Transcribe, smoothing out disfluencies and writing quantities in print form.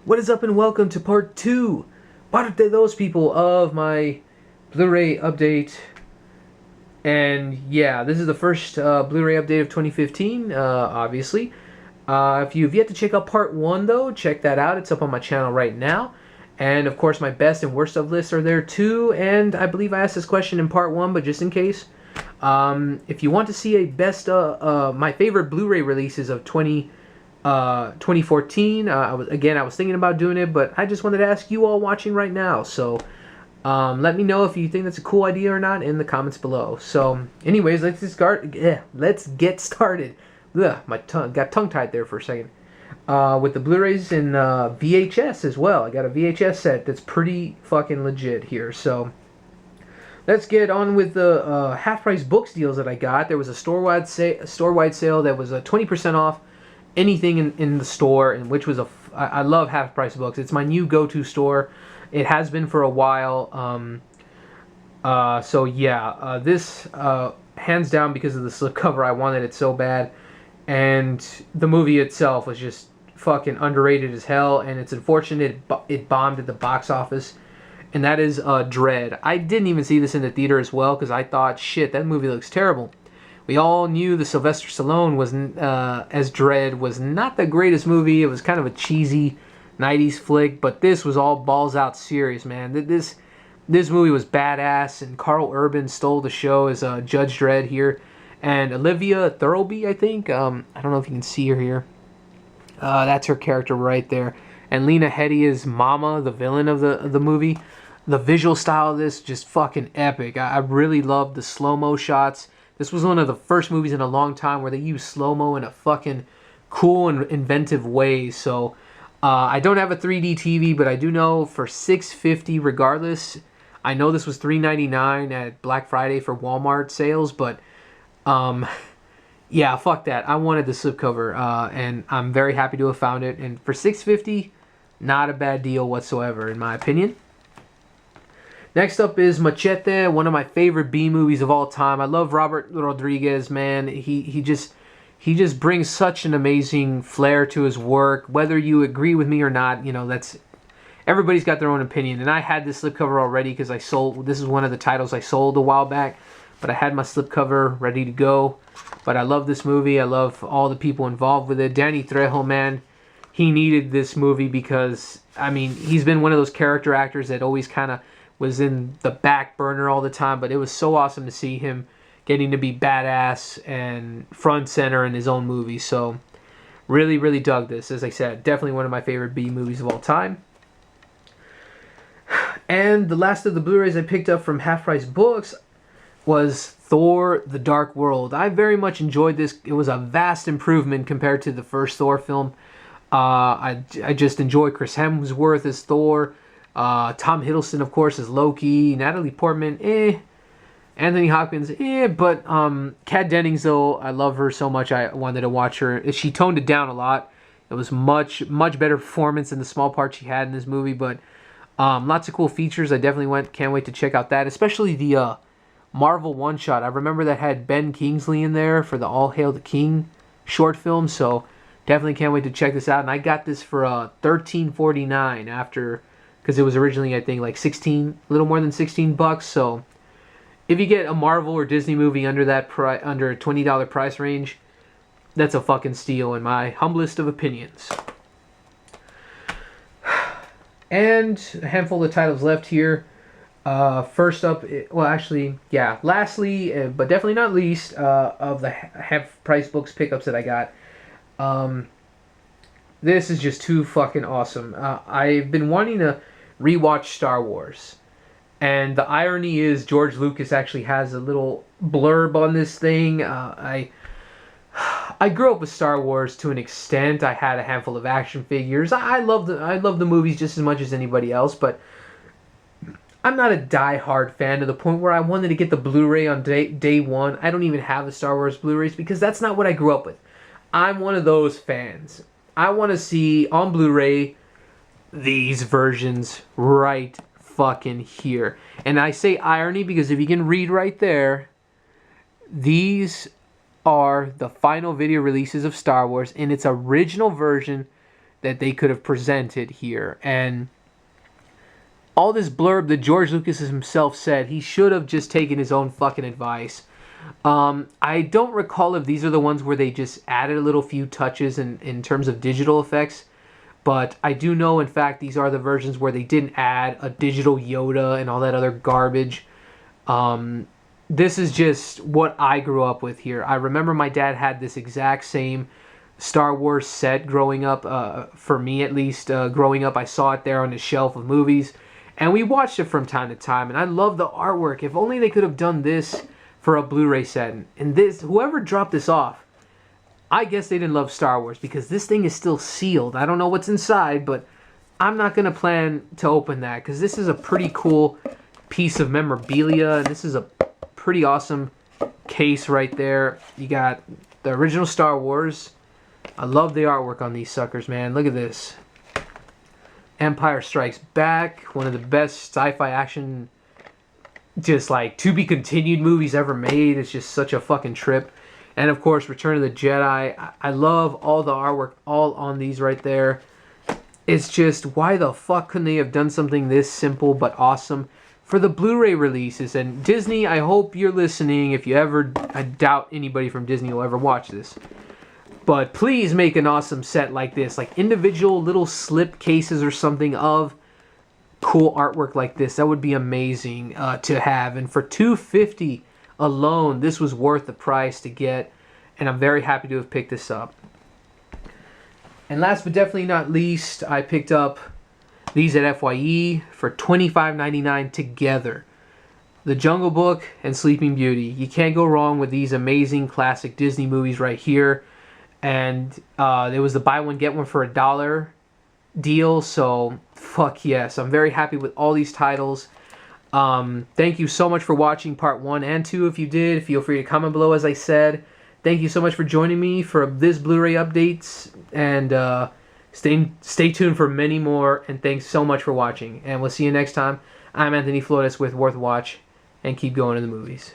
What is up and welcome to part 2, parte de those people, of my Blu-ray update. And yeah, this is the first Blu-ray update of 2015, obviously. If you've yet to check out part 1 though, check that out. It's up on my channel right now. And of course my best and worst of lists are there too. And I believe I asked this question in part 1, but just in case. If you want to see a best, my favorite Blu-ray releases of 2014. I was thinking about doing it, but I just wanted to ask you all watching right now. So let me know if you think that's a cool idea or not in the comments below. So anyways, let's get started. Ugh, my tongue got tongue-tied there for a second. With the Blu-rays and VHS as well. I got a VHS set that's pretty fucking legit here. So let's get on with the half-price books deals that I got. There was a store-wide sale that was 20% off anything in the store, and which was I love half-price books. It's my new go-to store. It has been for a while. So yeah, this hands down, because of the slipcover, I wanted it so bad, and the movie itself was just fucking underrated as hell. And it's unfortunate it bombed at the box office. And that is Dread. I didn't even see this in the theater as well, because I thought, shit, that movie looks terrible. We all knew the Sylvester Stallone was as Dread was not the greatest movie. It was kind of a cheesy 90s flick, but this was all balls out serious, man. This movie was badass, and Carl Urban stole the show as Judge Dredd here. And Olivia Thirlby, I think. I don't know if you can see her here. That's her character right there. And Lena Headey is Mama, the villain of the movie. The visual style of this, just fucking epic. I really loved the slow-mo shots. This was one of the first movies in a long time where they used slow-mo in a fucking cool and inventive way. So I don't have a 3D TV, but I do know for $6.50 regardless. I know this was $3.99 at Black Friday for Walmart sales, but yeah, fuck that. I wanted the slipcover, and I'm very happy to have found it. And for $6.50, not a bad deal whatsoever, in my opinion. Next up is Machete, one of my favorite B movies of all time. I love Robert Rodriguez, man. He just brings such an amazing flair to his work. Whether you agree with me or not, you know, that's everybody's got their own opinion. And I had this slipcover already because this is one of the titles I sold a while back, but I had my slipcover ready to go. But I love this movie. I love all the people involved with it. Danny Trejo, man, he needed this movie because, I mean, he's been one of those character actors that always kind of was in the back burner all the time, but it was so awesome to see him getting to be badass and front center in his own movie. So really, really dug this. As I said, definitely one of my favorite B movies of all time. And the last of the Blu-rays I picked up from Half Price Books was Thor: The Dark World. I very much enjoyed this. It was a vast improvement compared to the first Thor film. I just enjoy Chris Hemsworth as Thor. Tom Hiddleston, of course, as Loki. Natalie Portman, Anthony Hopkins, but Kat Dennings, though, I love her so much. I wanted to watch her. She toned it down a lot. It was much better performance than the small part she had in this movie, but lots of cool features. I definitely can't wait to check out that, especially the Marvel one-shot. I remember that had Ben Kingsley in there for the All Hail the King short film, so definitely can't wait to check this out. And I got this for $13.49 after, because it was originally, I think, like a little more than $16. So if you get a Marvel or Disney movie under that under a $20 price range, that's a fucking steal in my humblest of opinions. And a handful of titles left here. First up, lastly, but definitely not least, of the half-price books pickups that I got. This is just too fucking awesome. I've been wanting to rewatch Star Wars, and the irony is George Lucas actually has a little blurb on this thing. I grew up with Star Wars to an extent. I had a handful of action figures. I love the movies just as much as anybody else, but I'm not a die-hard fan to the point where I wanted to get the Blu-ray on day one. I don't even have the Star Wars Blu-rays because that's not what I grew up with. I'm one of those fans. I want to see on Blu-ray these versions right fucking here. And I say irony because if you can read right there, these are the final video releases of Star Wars in its original version that they could have presented here. And all this blurb that George Lucas himself said, he should have just taken his own fucking advice. I don't recall if these are the ones where they just added a little few touches in terms of digital effects. But I do know, in fact, these are the versions where they didn't add a digital Yoda and all that other garbage. This is just what I grew up with here. I remember my dad had this exact same Star Wars set growing up. For me, at least, growing up, I saw it there on the shelf of movies. And we watched it from time to time. And I love the artwork. If only they could have done this for a Blu-ray set. And this, whoever dropped this off, I guess they didn't love Star Wars, because this thing is still sealed. I don't know what's inside, but I'm not going to plan to open that, because this is a pretty cool piece of memorabilia. And this is a pretty awesome case right there. You got the original Star Wars. I love the artwork on these suckers, man. Look at this. Empire Strikes Back, one of the best sci-fi action, just like to be continued movies ever made. It's just such a fucking trip. And of course, Return of the Jedi. I love all the artwork all on these right there. It's just, why the fuck couldn't they have done something this simple but awesome for the Blu-ray releases? And Disney, I hope you're listening. If you ever, I doubt anybody from Disney will ever watch this. But please make an awesome set like this, like individual little slip cases or something of cool artwork like this. That would be amazing to have. And for $250 alone, this was worth the price to get, and I'm very happy to have picked this up. And last but definitely not least, I picked up these at FYE for $25.99 together. The Jungle Book and Sleeping Beauty. You can't go wrong with these amazing classic Disney movies right here. And there was the buy one get one for $1 deal, so fuck yes. I'm very happy with all these titles. Thank you so much for watching part 1 and 2. If you did, feel free to comment below, as I said. Thank you so much for joining me for this Blu-ray updates, and stay tuned for many more, and thanks so much for watching, and we'll see you next time. I'm Anthony Flores with Worth Watch, and keep going to the movies.